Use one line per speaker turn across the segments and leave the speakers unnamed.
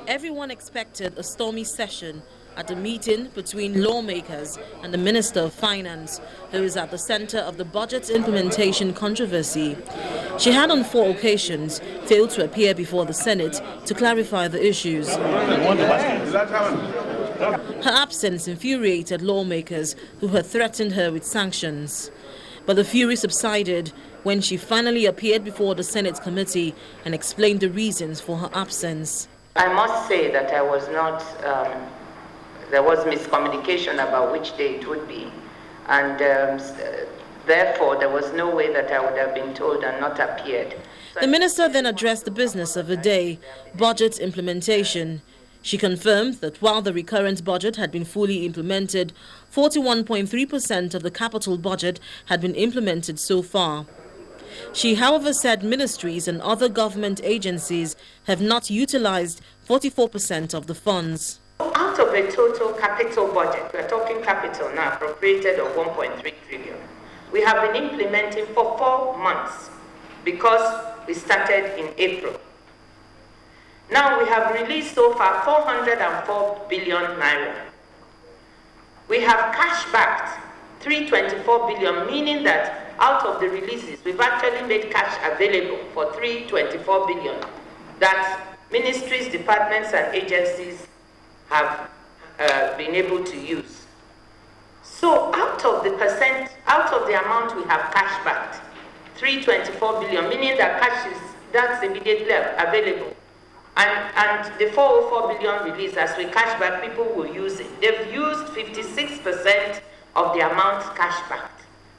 Everyone expected a stormy session at the meeting between lawmakers and the Minister of Finance, who is at the center of the budget's implementation controversy. She had on 4 occasions failed to appear before the Senate to clarify the issues. Her absence infuriated lawmakers who had threatened her with sanctions. But the fury subsided when she finally appeared before the Senate committee and explained the reasons for her absence.
I must say that I was not, there was miscommunication about which day it would be. And therefore, there was no way that I would have been told and not appeared.
The minister then addressed the business of the day, budget implementation. She confirmed that while the recurrent budget had been fully implemented, 41.3% of the capital budget had been implemented so far. She, however, said ministries and other government agencies have not utilized 44% of the funds.
Out of a total capital budget, we're talking capital now, appropriated of 1.3 trillion, we have been implementing for 4 months because we started in April. Now we have released so far 404 billion naira. We have cash backed 324 billion, meaning that out of the releases, we've actually made cash available for 324 billion that ministries, departments, and agencies have been able to use. So out of the amount we have cash backed, 324 billion, meaning that cash that's immediately available. And the 404 billion release, as we cash back, people will use it. They've used 56% of the amount cash backed.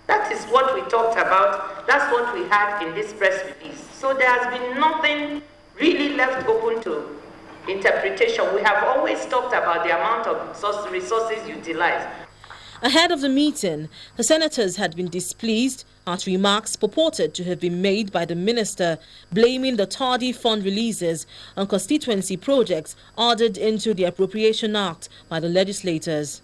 That is what we talked about. That's what we had in this press release. So there has been nothing really left open to interpretation. We have always talked about the amount of resources utilized.
Ahead of the meeting, the senators had been displeased at remarks purported to have been made by the minister, blaming the tardy fund releases on constituency projects ordered into the Appropriation Act by the legislators.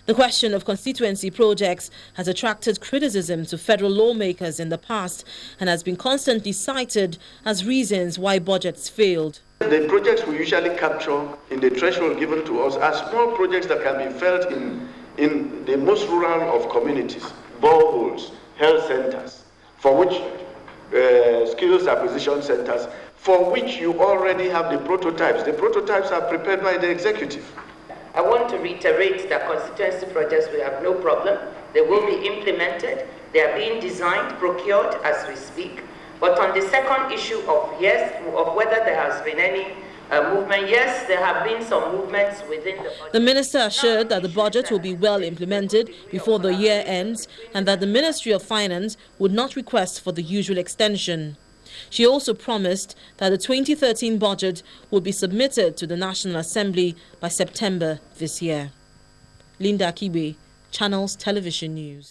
The question of constituency projects has attracted criticism to federal lawmakers in the past and has been constantly cited as reasons why budgets failed.
The projects we usually capture in the threshold given to us are small projects that can be felt in the most rural of communities, boreholes, health centers, for which skills acquisition centers, for which you already have the prototypes. The prototypes are prepared by the executive.
I want to reiterate that constituency projects, we have no problem. They will be implemented. They are being designed, procured as we speak. But on the second issue of whether there has been any movement, yes, there have been some movements within the budget.
The minister assured that the budget will be well implemented before the year ends and that the Ministry of Finance would not request for the usual extension. She also promised that the 2013 budget would be submitted to the National Assembly by September this year. Linda Kibe, Channels Television News.